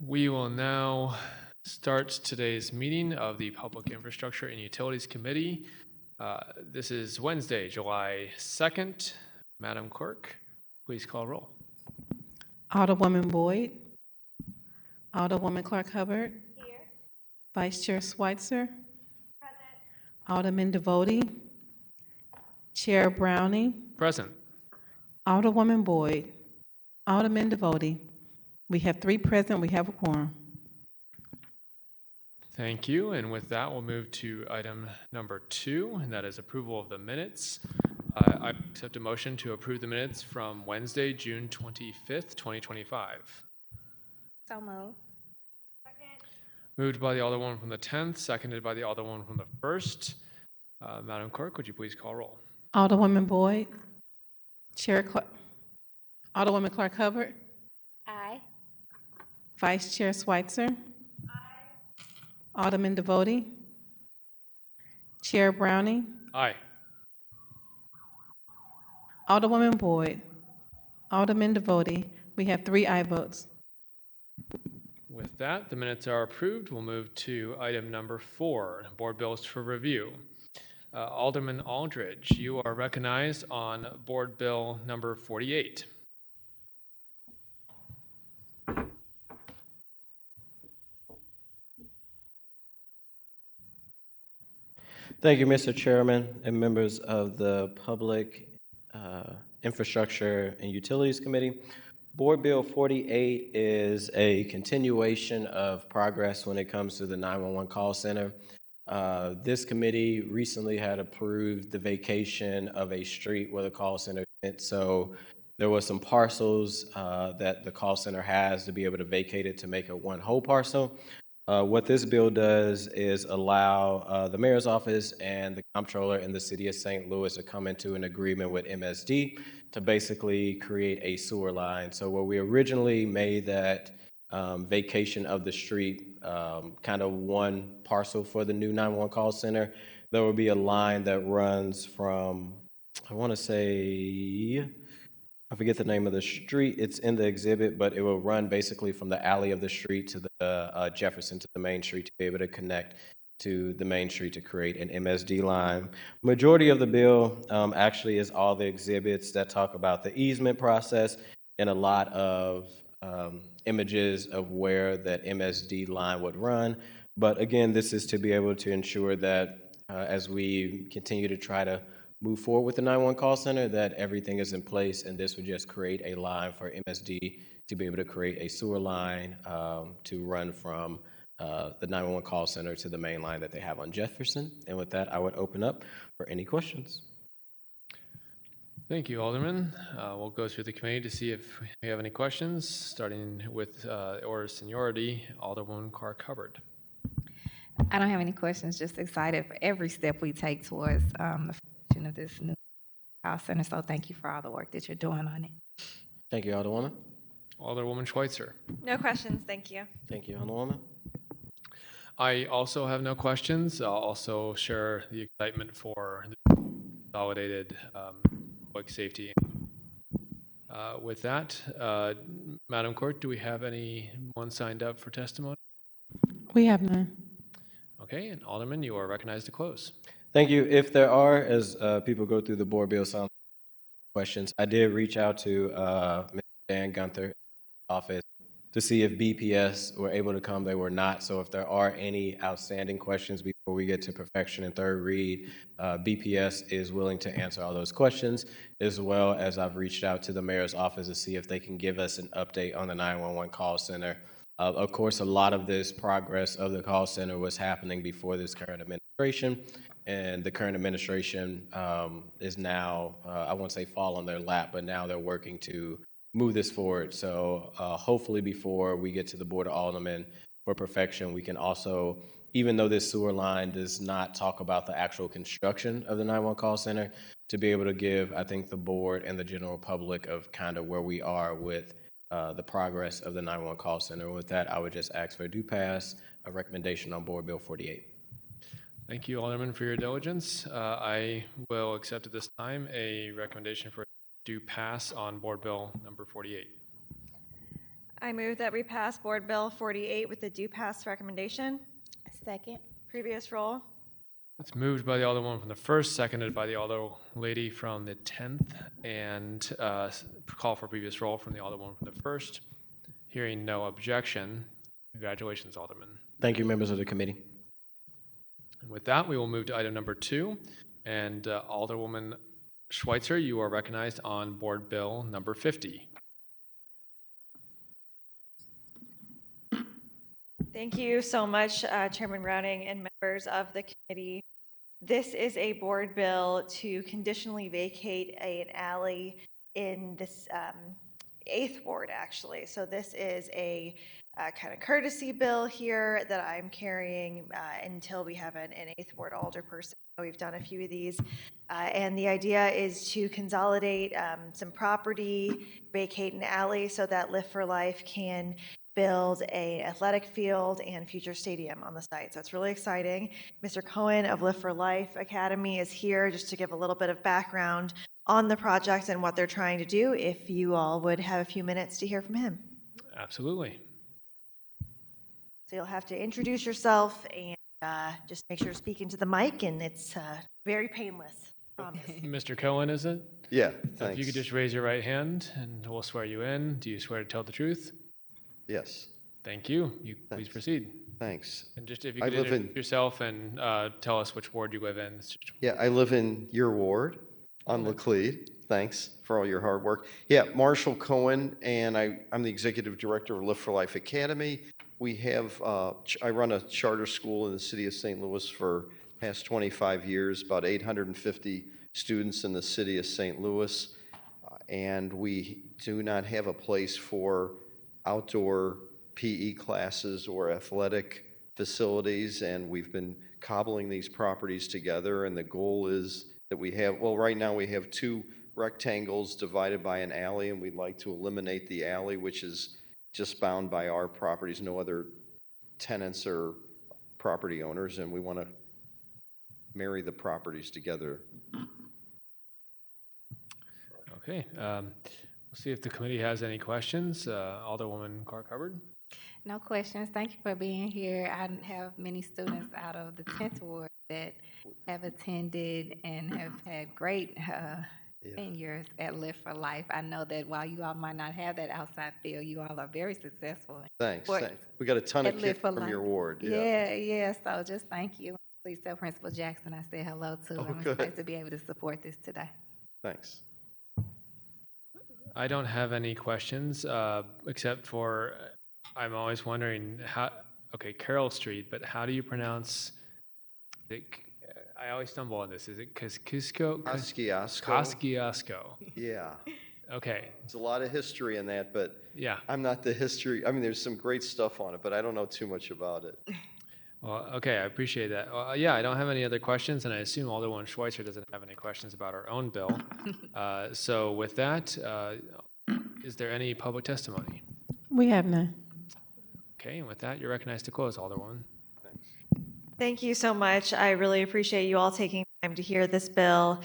We will now start today's meeting of the Public Infrastructure and Utilities Committee. This is Wednesday, July 2nd. Madam Clerk, please call roll. Alderwoman Boyd. Alderwoman Clark-Hubbard. Here. Vice Chair Schweitzer. Present. Alderman Devoti. Chair Browning. Present. Alderwoman Boyd. Alderman Devoti. We have 3 present. We have a quorum. Thank you. And with that, we'll move to item number 2, and that is approval of the minutes. I accept a motion to approve the minutes from Wednesday, June 25th, 2025. So moved. Second. Moved by the Alderwoman from the 10th, seconded by the Alderwoman from the 1st. Madam Clerk, would you please call roll? Alderwoman Boyd. Alderwoman Clark-Hubbard. Aye. Vice Chair Schweitzer. Aye. Alderman Devoti. Chair Browning. Aye. Alderwoman Boyd. Alderman Devoti. We have 3 aye votes. With that, the minutes are approved. We'll move to item number 4, board bills for review. Alderman Aldridge, you are recognized on board bill number 48. Thank you, Mr. Chairman and members of the Public Infrastructure and Utilities Committee. Board Bill 48 is a continuation of progress when it comes to the 911 call center. This committee recently had approved the vacation of a street where the call center is. So there were some parcels that the call center has to be able to vacate it to make it one whole parcel. What this bill does is allow the mayor's office and the comptroller in the city of St. Louis to come into an agreement with MSD to basically create a sewer line. So where we originally made that vacation of the street kind of one parcel for the new 911 call center, there will be a line that runs from, I want to say, I forget the name of the street. It's in the exhibit, but it will run basically from the alley of the street to the Jefferson to the main street to be able to connect to the main street to create an MSD line. Majority of the bill actually is all the exhibits that talk about the easement process and a lot of images of where that MSD line would run. But again, this is to be able to ensure that as we continue to try to move forward with the 911 call center, that everything is in place, and this would just create a line for MSD to be able to create a sewer line to run from the 911 call center to the main line that they have on Jefferson. And with that, I would open up for any questions. Thank you, Alderman. We'll go through the committee to see if we have any questions, starting with order of seniority, Alderwoman Clark-Hubbard. I don't have any questions, just excited for every step we take towards the of this new call center. So thank you for all the work that you're doing on it. Thank you, Alderwoman. Alderwoman Schweitzer. No questions, thank you. Thank you, Alderwoman. I also have no questions. I'll also share the excitement for the consolidated public safety. With that, Madam Clerk, do we have anyone signed up for testimony? We have none. Okay, and Alderman, you are recognized to close. Thank you. If there are, as people go through the board bill questions, I did reach out to Mr. Dan Gunther's office to see if BPS were able to come. They were not. So if there are any outstanding questions before we get to perfection and third read, BPS is willing to answer all those questions, as well as I've reached out to the mayor's office to see if they can give us an update on the 911 call center. Of course, a lot of this progress of the call center was happening before this current administration, and the current administration is now, I won't say fall on their lap, but now they're working to move this forward. So hopefully before we get to the Board of Aldermen for perfection, we can also, even though this sewer line does not talk about the actual construction of the 911 call center, to be able to give, I think, the board and the general public of kind of where we are with the progress of the 911 call center. With that, I would just ask for a due pass, a recommendation on Board Bill 48. Thank you, Alderman, for your diligence. I will accept at this time a recommendation for due pass on Board Bill number 48. I move that we pass Board Bill 48 with the do pass recommendation. Second. Previous roll. It's moved by the Alderwoman from the 1st, seconded by the Alderlady from the 10th, and call for previous roll from the Alderwoman from the 1st. Hearing no objection, congratulations, Alderman. Thank you, members of the committee. And with that, we will move to item number 2, and Alderwoman Schweitzer, you are recognized on Board Bill number 50. Thank you so much, Chairman Browning and members of the committee. This is a board bill to conditionally vacate an alley in this 8th ward, actually. So this is a kind of courtesy bill here that I'm carrying until we have an 8th ward alderperson. We've done a few of these. And the idea is to consolidate some property, vacate an alley so that Live for Life can build an athletic field and future stadium on the site. So it's really exciting. Mr. Cohen of Live for Life Academy is here just to give a little bit of background on the project and what they're trying to do, if you all would have a few minutes to hear from him. Absolutely. So you'll have to introduce yourself and just make sure to speak into the mic, and it's very painless. Promise. Mr. Cohen, is it? Yeah, So if you thanks. could just raise your right hand and we'll swear you in. Do you swear to tell the truth? Yes, Thank you. You please Thanks. proceed. thanks. And just if you I could live in- introduce yourself and tell us which ward you live in. Yeah, I live in your ward on Laclede. Thanks for all your hard work. Yeah, Marshall Cohen, and I'm the executive director of Live for Life Academy. We have, I run a charter school in the city of St. Louis for past 25 years, about 850 students in the city of St. Louis. And we do not have a place for outdoor PE classes or athletic facilities, and we've been cobbling these properties together, and the goal is that we have, well, right now we have 2 rectangles divided by an alley, and we'd like to eliminate the alley, which is just bound by our properties, no other tenants or property owners, and we want to marry the properties together. Okay. We'll see if the committee has any questions. Alderwoman Clark-Hubbard. No questions. Thank you for being here. I have many students out of the 10th ward that have attended and have had great tenures at Live for Life. I know that while you all might not have that outside field, you all are very successful. Thanks. Sports We got a ton of at kids Live for from Life. your ward. Yeah. So just thank you. Please tell Principal Jackson I said hello to him. good. It's nice to be able to support this today. Thanks. I don't have any questions except for I'm always wondering how, okay, Carroll Street, but how do you pronounce it? I always stumble on this. Is it Kosciusko? Kosciusko. Yeah. Okay. There's a lot of history in that, but Yeah. I'm not the history. I mean, there's some great stuff on it, but I don't know too much about it. Well, okay, I appreciate that. Well, yeah, I don't have any other questions, and I assume Alderwoman Schweitzer doesn't have any questions about her own bill. So with that, is there any public testimony? We have none. Okay, and with that, you're recognized to close, Alderwoman. Thank you so much. I really appreciate you all taking time to hear this bill.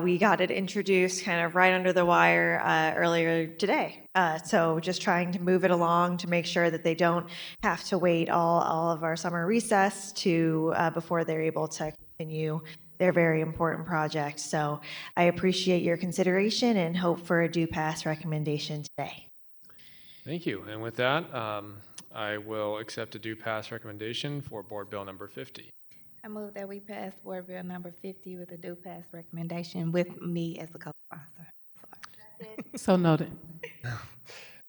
We got it introduced kind of right under the wire earlier today. So just trying to move it along to make sure that they don't have to wait all of our summer recess to before they're able to continue their very important project. So I appreciate your consideration and hope for a do pass recommendation today. Thank you. And with that, I will accept a do pass recommendation for Board Bill number 50. I move that we pass Board Bill number 50 with a do pass recommendation with me as the co-sponsor. So noted.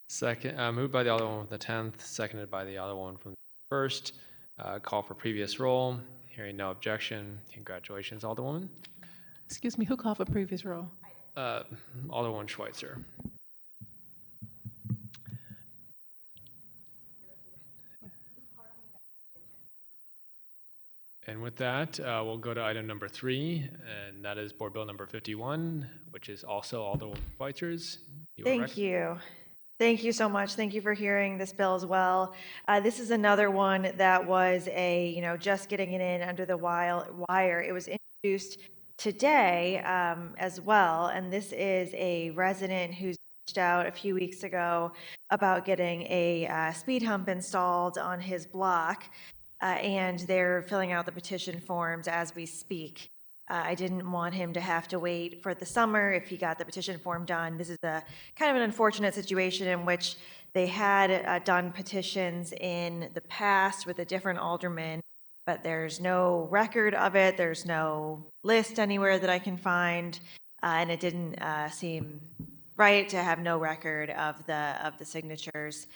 Second, moved by the Alderwoman from the 10th, seconded by the Alderwoman from the 1st. Call for previous roll. Hearing no objection. Congratulations, Alderwoman. Excuse me, who called for previous roll? Alderwoman Schweitzer. And with that, we'll go to item number 3, and that is Board Bill number 51, which is also Alderwoman Schweitzer's. Thank you. Thank you so much. Thank you for hearing this bill as well. This is another one that was just getting it in under the wire. It was introduced today as well, and this is a resident who's reached out a few weeks ago about getting a speed hump installed on his block, and they're filling out the petition forms as we speak. I didn't want him to have to wait for the summer if he got the petition form done. This is a kind of an unfortunate situation in which they had done petitions in the past with a different alderman, but there's no record of it. There's no list anywhere that I can find, and it didn't seem right to have no record of the signatures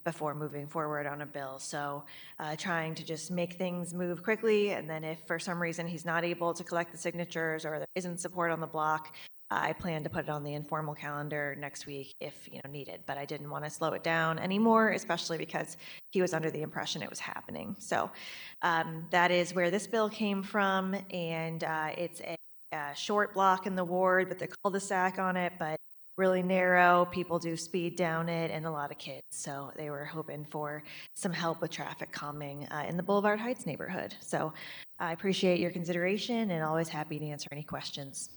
before moving forward on a bill. So trying to just make things move quickly, and then if for some reason he's not able to collect the signatures or there isn't support on the block, I plan to put it on the informal calendar next week if needed. But I didn't want to slow it down anymore, especially because he was under the impression it was happening. So that is where this bill came from, and it's a short block in the ward with the cul-de-sac on it, but really narrow. People do speed down it, and a lot of kids. So they were hoping for some help with traffic calming in the Boulevard Heights neighborhood. So I appreciate your consideration and always happy to answer any questions.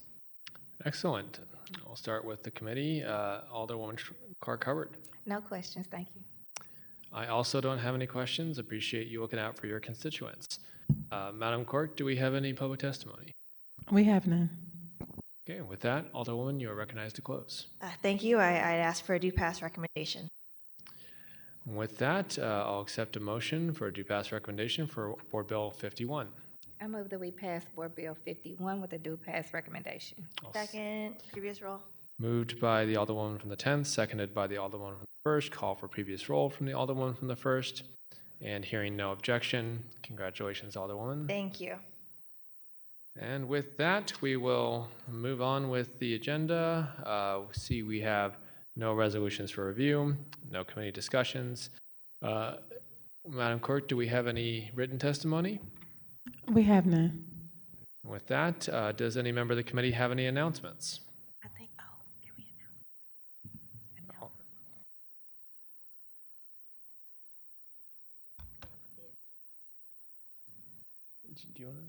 Excellent. We'll start with the committee. Alderwoman Clark-Hubbard. No questions, thank you. I also don't have any questions. Appreciate you looking out for your constituents. Madam Clerk, do we have any public testimony? We have none. Okay, with that, Alderwoman, you are recognized to close. Thank you. I'd ask for a due pass recommendation. With that, I'll accept a motion for a due pass recommendation for Board Bill 51. I move that we pass Board Bill 51 with a due pass recommendation. Second, previous roll. Moved by the Alderwoman from the 10th, seconded by the Alderwoman from the 1st. Call for previous roll from the Alderwoman from the 1st. And hearing no objection, congratulations, Alderwoman. Thank you. And with that, we will move on with the agenda. See, we have no resolutions for review, no committee discussions. Madam Clerk, do we have any written testimony? We have none. With that, does any member of the committee have any announcements? I think, can we announce? Do you want to?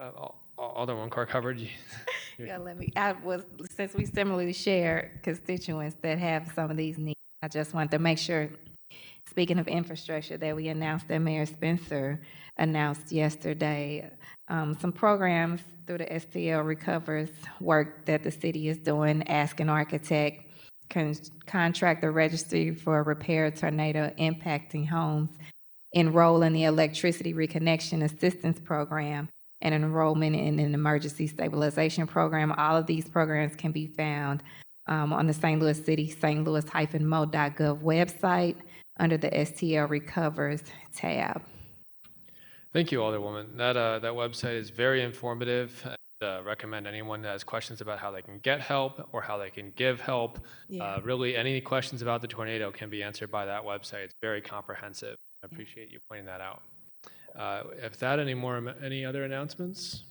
Okay. Alderman Clark-Hubbard. Yeah, since we similarly share constituents that have some of these needs, I just want to make sure, speaking of infrastructure, that we announced that Mayor Spencer announced yesterday some programs through the STL Recovers work that the city is doing. Ask an Architect, contract the registry for repair tornado impacting homes, enroll in the electricity reconnection assistance program, and enrollment in an emergency stabilization program. All of these programs can be found on the St. Louis City, St. Louis-mo.gov website under the STL Recovers tab. Thank you, Alderwoman. That website is very informative. And, recommend anyone that has questions about how they can get help or how they can give help. Yeah. Really, any questions about the tornado can be answered by that website. It's very comprehensive. I appreciate you pointing that out. If that, any other announcements?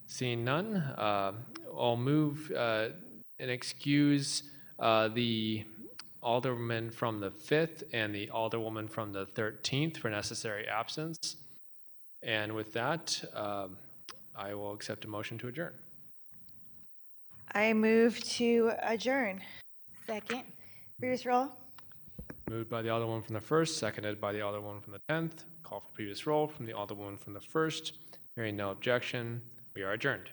Seeing none, I'll move and excuse the Alderman from the 5th and the Alderwoman from the 13th for necessary absence. And with that, I will accept a motion to adjourn. I move to adjourn. Second. Previous roll. Moved by the Alderwoman from the 1st, seconded by the Alderwoman from the 10th. Call for previous roll from the Alderwoman from the 1st. Hearing no objection, we are adjourned.